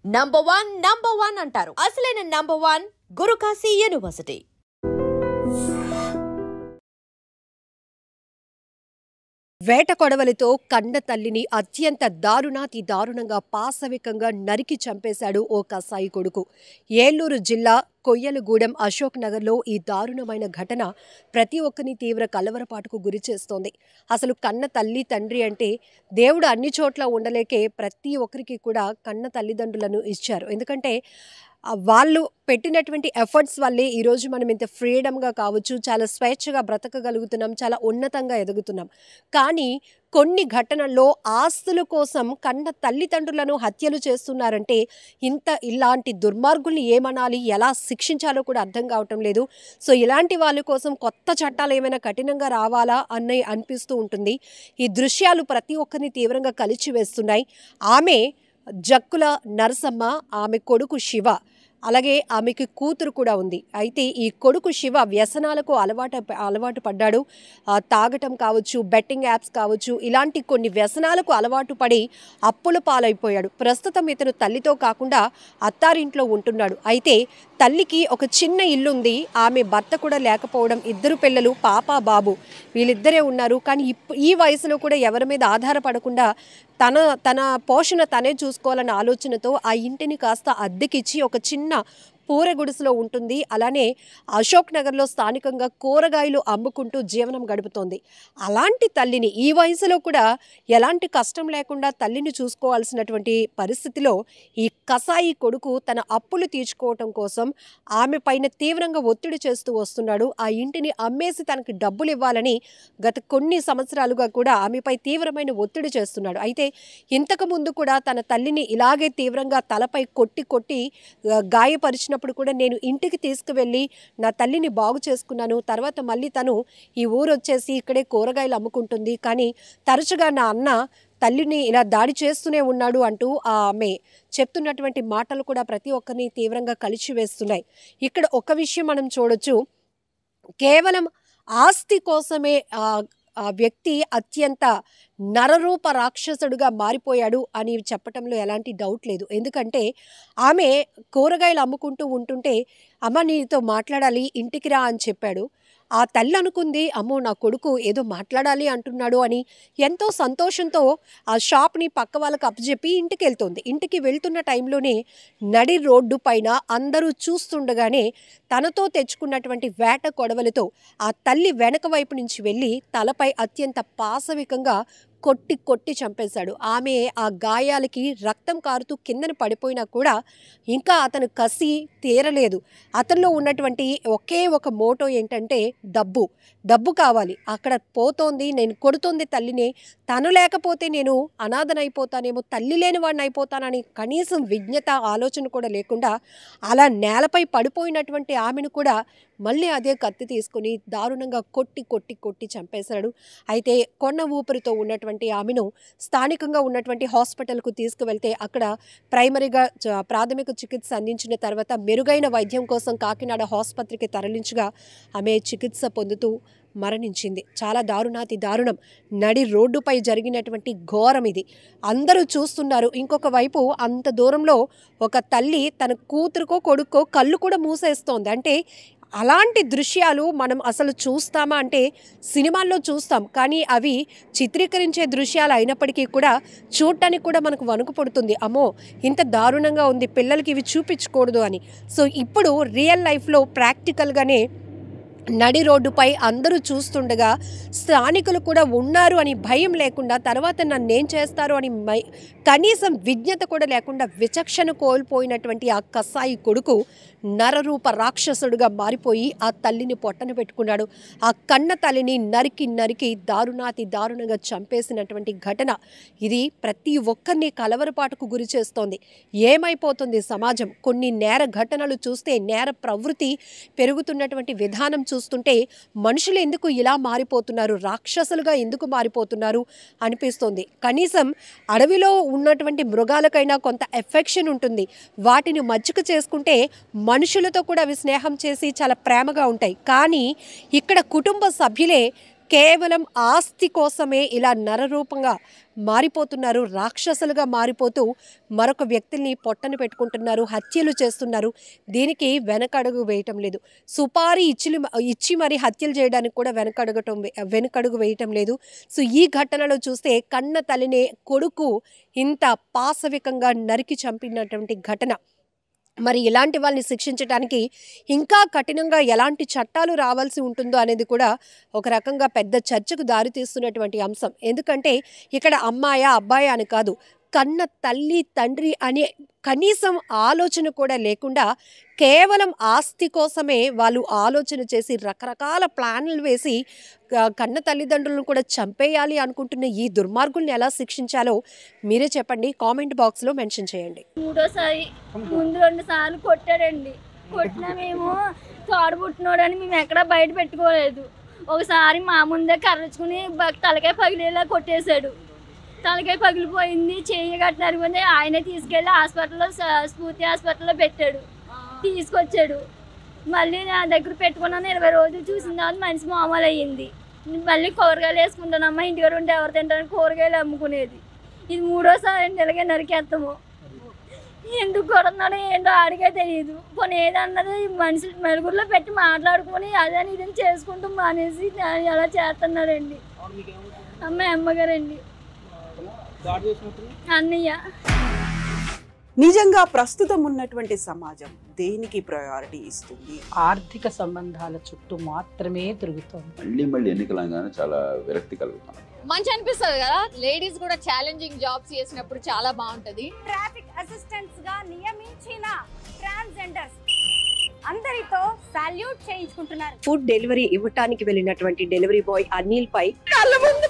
Number one అంటారు. అసలైన number one Guru Kashi university. వేట కొడవలితో కన్న తల్లిని అత్యంత దారుణాతి దారుణంగా పాశవికంగా నరికి చంపేశాడు ఓ కసాయి కొడుకు. ఏలూరు జిల్లా కొయ్యలగూడెం అశోక్ నగర్లో ఈ దారుణమైన ఘటన ప్రతి ఒక్కరిని తీవ్ర కలవరపాటుకు గురి చేస్తోంది. అసలు కన్న తల్లి తండ్రి అంటే దేవుడు అన్ని చోట్ల ఉండలేకే ప్రతి ఒక్కరికి కూడా కన్న తల్లిదండ్రులను ఇచ్చారు. ఎందుకంటే వాళ్ళు పెట్టినటువంటి ఎఫర్ట్స్ వల్లే ఈరోజు మనం ఇంత ఫ్రీడమ్గా కావచ్చు, చాలా స్వేచ్ఛగా బ్రతకగలుగుతున్నాం, చాలా ఉన్నతంగా ఎదుగుతున్నాం. కానీ కొన్ని ఘటనల్లో ఆస్తుల కోసం కన్న తల్లిదండ్రులను హత్యలు చేస్తున్నారంటే ఇలాంటి దుర్మార్గుల్ని ఏమనాలి, ఎలా శిక్షించాలో కూడా అర్థం కావటం లేదు. సో ఇలాంటి వాళ్ళ కోసం కొత్త చట్టాలు ఏమైనా కఠినంగా రావాలా అని అనిపిస్తూ ఉంటుంది. ఈ దృశ్యాలు ప్రతి ఒక్కరిని తీవ్రంగా కలిచివేస్తున్నాయి. ఆమె జక్కుల నరసమ్మ, ఆమె కొడుకు శివ, అలాగే ఆమెకి కూతురు కూడా ఉంది. అయితే ఈ కొడుకు శివ వ్యసనాలకు అలవాటు పడ్డాడు. తాగటం కావచ్చు, బెట్టింగ్ యాప్స్ కావచ్చు, ఇలాంటి కొన్ని వ్యసనాలకు అలవాటు పడి అప్పుల పాలైపోయాడు. ప్రస్తుతం ఇతను తల్లితో కాకుండా అత్తారింట్లో ఉంటున్నాడు. అయితే తల్లికి ఒక చిన్న ఇల్లుంది, ఆమె భర్త కూడా లేకపోవడం, ఇద్దరు పిల్లలు పాప బాబు వీళ్ళిద్దరే ఉన్నారు. కానీ ఈ వయసులో కూడా ఎవరి మీద ఆధారపడకుండా తన పోషణ తనే చూసుకోవాలన్న ఆలోచనతో ఆ ఇంటిని కాస్త అద్దెకిచ్చి ఒక చిన్న పూరె గుడిసెలో ఉంటుంది. అలానే అశోక్ నగర్లో స్థానికంగా కూరగాయలు అమ్ముకుంటూ జీవనం గడుపుతోంది. అలాంటి తల్లిని ఈ వయసులో కూడా ఎలాంటి కష్టం లేకుండా తల్లిని చూసుకోవాల్సినటువంటి పరిస్థితిలో ఈ కసాయి కొడుకు తన అప్పులు తీర్చుకోవటం కోసం ఆమె పైన తీవ్రంగా ఒత్తిడి చేస్తూ వస్తున్నాడు. ఆ ఇంటిని అమ్మేసి తనకి డబ్బులు ఇవ్వాలని గత కొన్ని సంవత్సరాలుగా కూడా ఆమెపై తీవ్రమైన ఒత్తిడి చేస్తున్నాడు. అయితే ఇంతకు ముందు కూడా తన తల్లిని ఇలాగే తీవ్రంగా తలపై కొట్టి గాయపరిచినప్పుడు కూడా నేను ఇంటికి తీసుకువెళ్ళి నా తల్లిని బాగు చేసుకున్నాను. తర్వాత మళ్ళీ తను ఈ ఊరు వచ్చేసి ఇక్కడే కూరగాయలు అమ్ముకుంటుంది. కానీ తరచుగా నా అన్న తల్లిని ఇలా దాడి చేస్తూనే ఉన్నాడు అంటూ ఆమె చెప్తున్నటువంటి మాటలు కూడా ప్రతి ఒక్కరిని తీవ్రంగా కలిచివేస్తున్నాయి. ఇక్కడ ఒక విషయం మనం చూడొచ్చు, కేవలం ఆస్తి కోసమే ఆ వ్యక్తి అత్యంత నరరూప రాక్షసుడుగా మారిపోయాడు అని చెప్పటంలో ఎలాంటి డౌట్ లేదు. ఎందుకంటే ఆమె కూరగాయలు అమ్ముకుంటూ ఉంటుంటే అమ్మ నీతో మాట్లాడాలి ఇంటికి రా అని చెప్పాడు. ఆ తల్లి అనుకుంది, అమ్మో నా కొడుకు ఏదో మాట్లాడాలి అంటున్నాడు అని ఎంతో సంతోషంతో ఆ షాప్ని పక్క వాళ్ళకి అప్పచెప్పి ఇంటికి వెళ్తుంది. ఇంటికి వెళ్తున్న టైంలోనే నడి రోడ్డు పైన అందరూ చూస్తుండగానే తనతో తెచ్చుకున్నటువంటి వేట కొడవలతో ఆ తల్లి వెనక వైపు నుంచి వెళ్ళి తలపై అత్యంత పాశవికంగా కొట్టి చంపేశాడు. ఆమె ఆ గాయాలకి రక్తం కారుతూ కిందన పడిపోయినా కూడా ఇంకా అతను కసి తీరలేదు. అతనిలో ఉన్నటువంటి ఒకే ఒక మోటో ఏంటంటే డబ్బు కావాలి. అక్కడ పోతోంది, నేను కొడుతోంది తల్లిని, తను లేకపోతే నేను అనాథనైపోతానేమో, తల్లి లేని వాడిని అయిపోతానని కనీసం విజ్ఞత ఆలోచన కూడా లేకుండా అలా నేలపై పడిపోయినటువంటి ఆమెను కూడా మళ్ళీ అదే కత్తి తీసుకుని దారుణంగా కొట్టి చంపేశాడు. అయితే కొన్న ఊపిరితో ఉన్నటువంటి ఆమెను స్థానికంగా ఉన్నటువంటి హాస్పిటల్కు తీసుకువెళ్తే అక్కడ ప్రాథమిక చికిత్స అందించిన తర్వాత మెరుగైన వైద్యం కోసం కాకినాడ ఆసుపత్రికి తరలించగా ఆమె చికిత్స పొందుతూ మరణించింది. చాలా దారుణాతి దారుణం. నడి రోడ్డుపై జరిగినటువంటి ఘోరం ఇది. అందరూ చూస్తున్నారు. ఇంకొక వైపు అంత దూరంలో ఒక తల్లి తన కూతురుకో కొడుకో కళ్ళు కూడా మూసేస్తోంది. అంటే అలాంటి దృశ్యాలు మనం అసలు చూస్తామా అంటే సినిమాల్లో చూస్తాం, కానీ అవి చిత్రీకరించే దృశ్యాలు అయినప్పటికీ కూడా చూడటానికి కూడా మనకు వణుకు పుడుతుంది. అమ్మో ఇంత దారుణంగా ఉంది, పిల్లలకి ఇవి చూపించకూడదు అని. సో ఇప్పుడు రియల్ లైఫ్లో ప్రాక్టికల్గానే నడి రోడ్డుపై అందరూ చూస్తుండగా స్థానికులు కూడా ఉన్నారు అని భయం లేకుండా, తర్వాత నన్నేం చేస్తారు అని కనీసం విజ్ఞత కూడా లేకుండా విచక్షణ కోల్పోయినటువంటి ఆ కసాయి కొడుకు నరరూప రాక్షసుడుగా మారిపోయి ఆ తల్లిని పొట్టన పెట్టుకున్నాడు. ఆ కన్న తల్లిని నరికి దారుణాతి దారుణంగా చంపేసినటువంటి ఘటన ఇది ప్రతి ఒక్కరిని కలవరపాటుకు గురి చేస్తోంది. ఏమైపోతుంది సమాజం? కొన్ని నేర ఘటనలు చూస్తే, నేర ప్రవృత్తి పెరుగుతున్నటువంటి విధానం చూస్తుంటే మనుషులు ఎందుకు ఇలా మారిపోతున్నారు, రాక్షసులుగా ఎందుకు మారిపోతున్నారు అనిపిస్తుంది. కనీసం అడవిలో ఉన్నటువంటి మృగాలకైనా కొంత ఎఫెక్షన్ ఉంటుంది. వాటిని మచ్చిక చేసుకుంటే మనుషులతో కూడా అవి స్నేహం చేసి చాలా ప్రేమగా ఉంటాయి. కానీ ఇక్కడ కుటుంబ సభ్యులే కేవలం ఆస్తి కోసమే ఇలా నరరూపంగా మారిపోతున్నారు, రాక్షసులుగా మారిపోతూ మరొక వ్యక్తుల్ని పొట్టన పెట్టుకుంటున్నారు, హత్యలు చేస్తున్నారు. దీనికి వెనకడుగు వేయటం లేదు. సుపారీ ఇచ్చి మరి హత్యలు చేయడానికి కూడా వెనకడుగు వేయటం లేదు. సో ఈ ఘటనలో చూస్తే కన్న తల్లినే కొడుకు ఇంత పాశవికంగా నరికి చంపినటువంటి ఘటన. మరి ఇలాంటి వాళ్ళని శిక్షించడానికి ఇంకా కఠినంగా ఎలాంటి చట్టాలు రావాల్సి ఉంటుందో అనేది కూడా ఒక రకంగా పెద్ద చర్చకు దారితీస్తున్నటువంటి అంశం. ఎందుకంటే ఇక్కడ అమ్మాయా అబ్బాయా అని కాదు, కన్న తల్లి తండ్రి అనే కనీసం ఆలోచన కూడా లేకుండా కేవలం ఆస్తి కోసమే వాళ్ళు ఆలోచన చేసి రకరకాల ప్లాన్లు వేసి కన్న తల్లిదండ్రులను కూడా చంపేయాలి అనుకుంటున్న ఈ దుర్మార్గుల్ని ఎలా శిక్షించాలో మీరే చెప్పండి, కామెంట్ బాక్స్లో మెన్షన్ చేయండి. మూడోసారి ముందు 2 సార్లు కొట్టాడండి. కొట్టినా మేము తోడబుట్టినోడని మేము ఎక్కడా బయట పెట్టుకోలేదు. ఒకసారి మా ముందే కర్రచుకుని తలకాయ పగిలేలా కొట్టేశాడు. తలకాయ పగిలిపోయింది, చెయ్యి కట్టినరుగుంది. ఆయనే తీసుకెళ్ళి హాస్పిటల్లో స్ఫూర్తి హాస్పిటల్లో పెట్టాడు. తీసుకొచ్చాడు. మళ్ళీ నా దగ్గర పెట్టుకున్నాను. 20 రోజులు చూసిన తర్వాత మనిషి మామూలు అయ్యింది. మళ్ళీ కూరగాయలు వేసుకుంటానమ్మా, ఇంటికి ఉంటే ఎవరు తింటారని కూరగాయలు అమ్ముకునేది. ఇది 3వసారి అండి ఇలాగే నరికేస్తాము. ఎందుకు కొడుతున్నాడో ఏంటో ఆడికే తెలియదు. పోనీ ఏదన్నది మనుషులు నలుగురిలో పెట్టి మాట్లాడుకొని అదని ఇదని చేసుకుంటూ మానేసి అలా చేస్తున్నాడండి. అమ్మగారండి, అన్నయ్య. నిజంగా ప్రస్తుతం ఉన్నటువంటి సమాజం దేనికి ప్రయారిటీ ఇస్తుంది? ఆర్థిక సంబంధాల చుట్టూ మాత్రమే తిరుగుతోంది. మళ్ళీ ఎన్నికలంగానే చాలా విరక్తి కలుగుతాం. మంచి అనిపిస్తుంది కదా, లేడీస్ కూడా ఛాలెంజింగ్ జాబ్స్ చేసినప్పుడు చాలా బాగుంటది. ట్రాఫిక్ అసిస్టెంట్స్ గా నియమించిన ట్రాన్స్జెండర్స్ అందరితో సాల్యూట్ చేయించుకుంటున్నారు. ఫుడ్ డెలివరీ ఇవ్వటానికి వెళ్ళినటువంటి డెలివరీ బాయ్ అనిల్ పై కళ్ళ ముందు